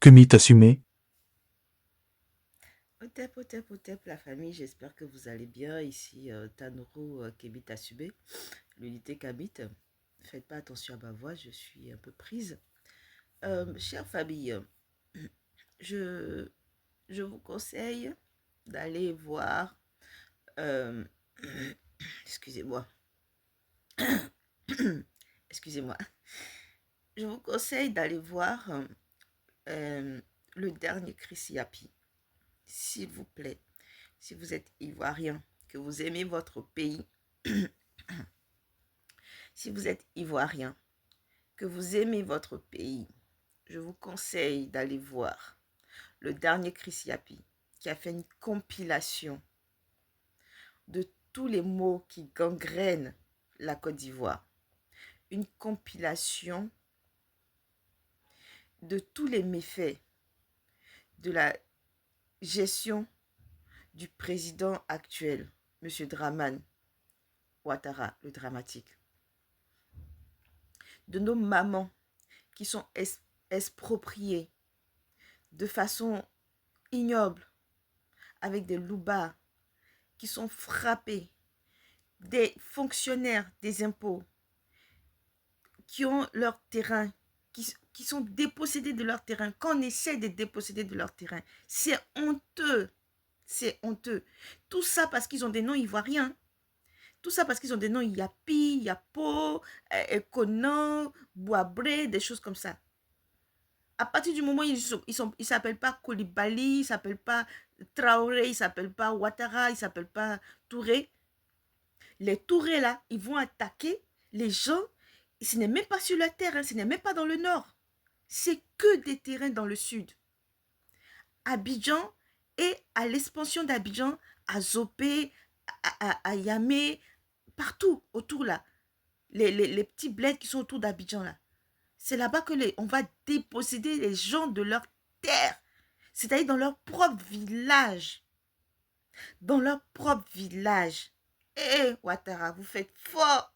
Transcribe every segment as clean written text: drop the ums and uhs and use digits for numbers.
Kemit assumé. Otep, la famille, j'espère que vous allez bien. Ici, Tanoro Kebit Asube, l'unité Kabit. Faites pas attention à ma voix, je suis un peu prise. Chère famille, je, je vous conseille d'aller voir. euh, excusez-moi. Excusez-moi. Je vous conseille d'aller voir euh, le dernier Chris Yapi, s'il vous plaît. Si vous êtes ivoirien, que vous aimez votre pays, si vous êtes ivoirien, que vous aimez votre pays, je vous conseille d'aller voir le dernier Chris Yapi qui a fait une compilation de tous les mots qui gangrènent la Côte d'Ivoire. Une compilation de tous les méfaits de la gestion du président actuel, M. Draman Ouattara, le dramatique. De nos mamans qui sont expropriées de façon ignoble avec des loupards qui sont frappés, des fonctionnaires des impôts qui ont leur terrain, qui sont dépossédés de leur terrain, qu'on essaie de déposséder de leur terrain. C'est honteux. C'est honteux. Tout ça parce qu'ils ont des noms ivoiriens. Tout ça parce qu'ils ont des noms Yapi, Yapo, Conan, Boabré, des choses comme ça. À partir du moment où ils s'appellent pas Koulibaly, ils ne s'appellent pas Traoré, ils ne s'appellent pas Ouattara, ils ne s'appellent pas Touré, les Tourés là, ils vont attaquer les gens. Ce n'est même pas sur la terre, hein, ce n'est même pas dans le nord. C'est que des terrains dans le sud. Abidjan et à l'expansion d'Abidjan, à Zopé, à Yamé, partout autour là. Les petits bleds qui sont autour d'Abidjan là. C'est là-bas que on va déposséder les gens de leur terre. C'est-à-dire dans leur propre village. Dans leur propre village. Eh, Ouattara, vous faites fort.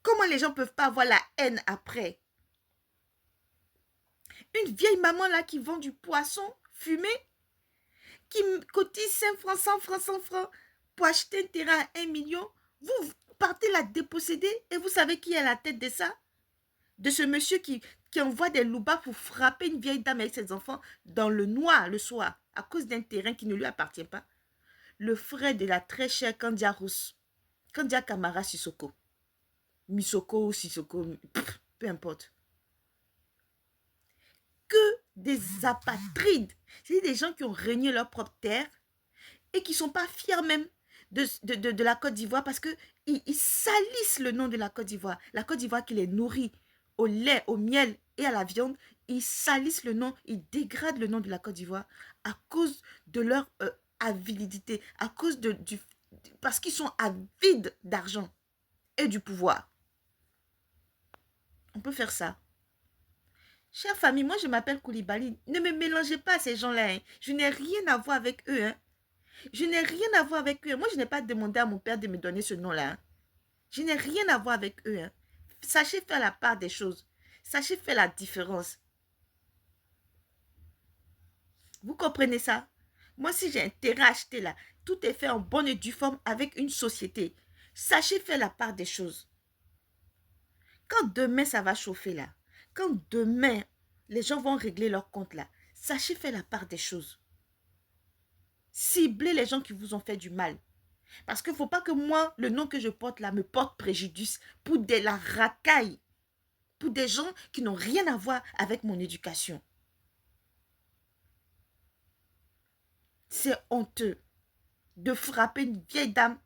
Comment les gens ne peuvent pas avoir la haine après? Une vieille maman là qui vend du poisson fumé, qui cotise 5 francs, 100 francs, 100 francs pour acheter un terrain à 1 million, vous partez la déposséder et vous savez qui est à la tête de ça? De ce monsieur qui envoie des loupas pour frapper une vieille dame avec ses enfants dans le noir le soir à cause d'un terrain qui ne lui appartient pas. Le frère de la très chère Kandia Rousse, Kandia Kamara Sissoko, Misoko ou Sissoko, peu importe. Que des apatrides, c'est des gens qui ont régné leur propre terre et qui ne sont pas fiers même de la Côte d'Ivoire parce qu'ils salissent le nom de la Côte d'Ivoire. La Côte d'Ivoire qui les nourrit au lait, au miel et à la viande, ils salissent le nom, ils dégradent le nom de la Côte d'Ivoire à cause de leur avidité, à cause parce qu'ils sont avides d'argent et du pouvoir. On peut faire ça. Chère famille, moi je m'appelle Koulibaly. Ne me mélangez pas à ces gens-là. Hein. Je n'ai rien à voir avec eux. Hein. Je n'ai rien à voir avec eux. Moi, je n'ai pas demandé à mon père de me donner ce nom-là. Hein. Je n'ai rien à voir avec eux. Hein. Sachez faire la part des choses. Sachez faire la différence. Vous comprenez ça? Moi, si j'ai un terrain acheté là, tout est fait en bonne et due forme avec une société. Sachez faire la part des choses. Quand demain, ça va chauffer là, quand demain, les gens vont régler leur compte là, sachez faire la part des choses. Ciblez les gens qui vous ont fait du mal. Parce qu'il ne faut pas que moi, le nom que je porte là, me porte préjudice pour de la racaille, pour des gens qui n'ont rien à voir avec mon éducation. C'est honteux de frapper une vieille dame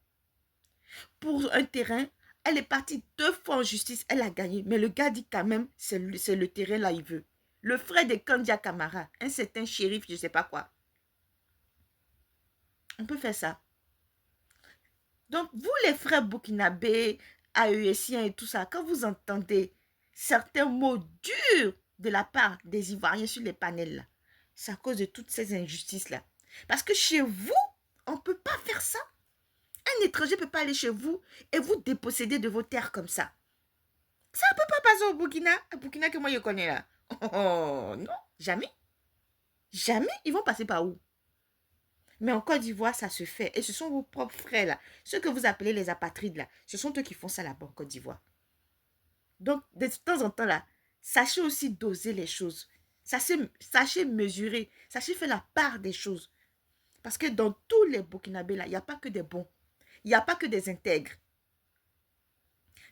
pour un terrain. Elle est partie 2 fois en justice, elle a gagné. Mais le gars dit quand même, c'est le terrain là, il veut. Le frère de Kandia Kamara, un certain shérif, je ne sais pas quoi. On peut faire ça. Donc, vous les frères burkinabés, AESiens et tout ça, quand vous entendez certains mots durs de la part des Ivoiriens sur les panels, là, c'est à cause de toutes ces injustices-là. Parce que chez vous, on ne peut pas faire ça. Un étranger ne peut pas aller chez vous et vous déposséder de vos terres comme ça. Ça ne peut pas passer au Burkina que moi je connais là. Oh non. Jamais. Jamais. Ils vont passer par où? Mais en Côte d'Ivoire, ça se fait. Et ce sont vos propres frères là. Ceux que vous appelez les apatrides là. Ce sont eux qui font ça là-bas en Côte d'Ivoire. Donc, de temps en temps là, sachez aussi doser les choses. Sachez mesurer. Sachez faire la part des choses. Parce que dans tous les Burkinabés là, il n'y a pas que des bons. Il n'y a pas que des intègres.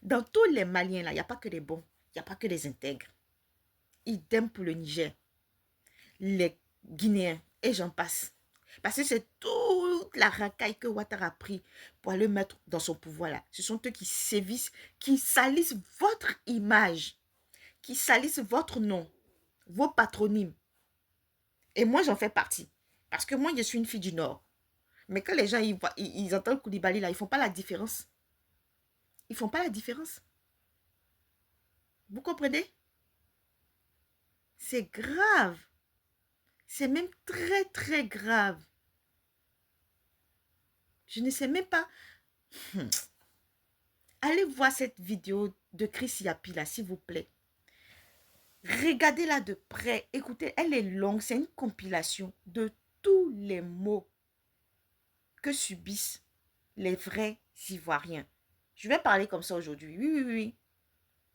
Dans tous les Maliens là, il n'y a pas que des bons. Il n'y a pas que des intègres. Idem pour le Niger. Les Guinéens. Et j'en passe. Parce que c'est toute la racaille que Ouattara a pris pour aller mettre dans son pouvoir là. Ce sont eux qui sévissent, qui salissent votre image, qui salissent votre nom, vos patronymes. Et moi, j'en fais partie. Parce que moi, je suis une fille du Nord. Mais quand les gens ils entendent Koulibaly là, ils ne font pas la différence. Ils ne font pas la différence. Vous comprenez? C'est grave. C'est même très, très grave. Je ne sais même pas. Allez voir cette vidéo de Chris Yapi là, s'il vous plaît. Regardez-la de près. Écoutez, elle est longue. C'est une compilation de tous les maux que subissent les vrais Ivoiriens. Je vais parler comme ça aujourd'hui. Oui, oui, oui.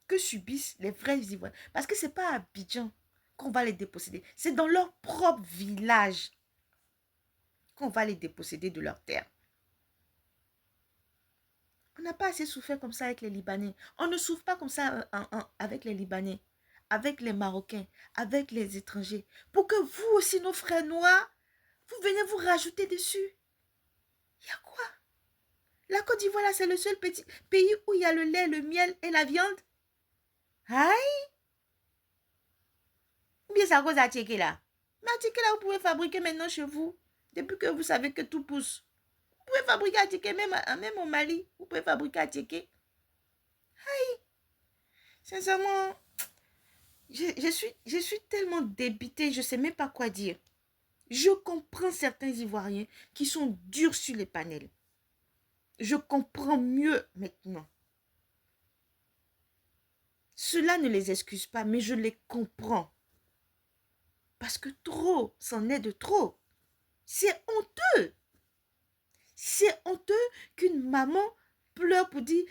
Que subissent les vrais Ivoiriens. Parce que ce n'est pas à Abidjan qu'on va les déposséder. C'est dans leur propre village qu'on va les déposséder de leurs terres. On n'a pas assez souffert comme ça avec les Libanais. On ne souffre pas comme ça avec les Libanais, avec les Marocains, avec les étrangers. Pour que vous aussi, nos frères noirs, vous venez vous rajouter dessus. Il y a quoi? La Côte d'Ivoire, là, c'est le seul petit pays où il y a le lait, le miel et la viande. Aïe! Ou bien c'est à cause d'Atiké là. Mais Atiké là, vous pouvez fabriquer maintenant chez vous. Depuis que vous savez que tout pousse. Vous pouvez fabriquer Atiké, même au Mali. Vous pouvez fabriquer Atiké. Aïe! Sincèrement, je suis tellement débitée, je ne sais même pas quoi dire. Je comprends certains Ivoiriens qui sont durs sur les panels. Je comprends mieux maintenant. Cela ne les excuse pas, mais je les comprends. Parce que trop, c'en est de trop. C'est honteux. C'est honteux qu'une maman pleure pour dire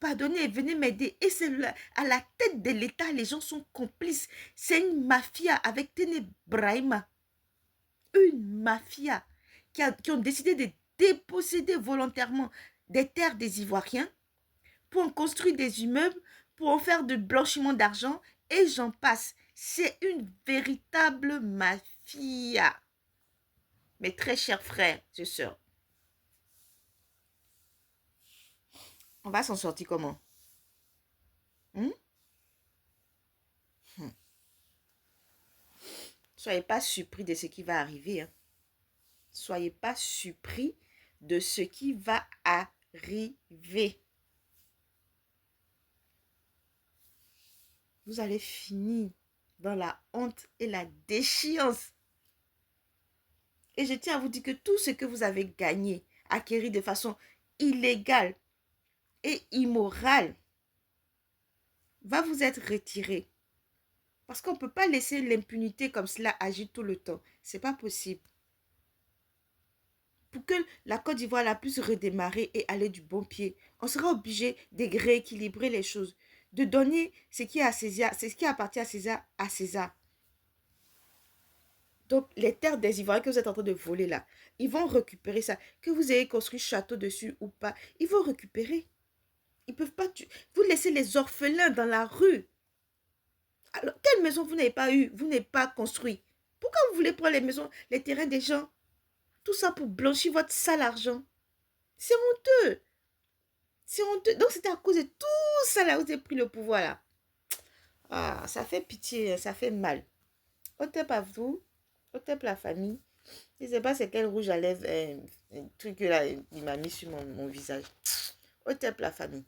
pardonnez, venez m'aider. Et c'est à la tête de l'État, les gens sont complices. C'est une mafia avec Tene Brahima. Une mafia qui ont décidé de déposséder volontairement des terres des Ivoiriens pour en construire des immeubles, pour en faire de blanchiment d'argent et j'en passe. C'est une véritable mafia. Mes très chers frères et sœurs, on va s'en sortir comment? Soyez pas surpris de ce qui va arriver. Hein. Soyez pas surpris de ce qui va arriver. Vous allez finir dans la honte et la déchéance. Et je tiens à vous dire que tout ce que vous avez gagné, acquis de façon illégale et immorale, va vous être retiré. Parce qu'on ne peut pas laisser l'impunité comme cela agir tout le temps. Ce n'est pas possible. Pour que la Côte d'Ivoire puisse redémarrer et aller du bon pied, on sera obligé de rééquilibrer les choses, de donner ce qui est à César, ce qui appartient à César. Donc, les terres des Ivoiriens que vous êtes en train de voler là, ils vont récupérer ça. Que vous ayez construit château dessus ou pas, ils vont récupérer. Ils ne peuvent pas tuer. Vous laissez les orphelins dans la rue. Alors, quelle maison vous n'avez pas eu, vous n'avez pas construit? Pourquoi vous voulez prendre les maisons, les terrains des gens? Tout ça pour blanchir votre sale argent. C'est honteux. C'est honteux. Donc, c'était à cause de tout ça là, vous avez pris le pouvoir là. Ah, ça fait pitié, ça fait mal. Au top à vous, au top la famille. Je ne sais pas c'est quel rouge à lèvres, un truc là, il m'a mis sur mon visage. Au top la famille.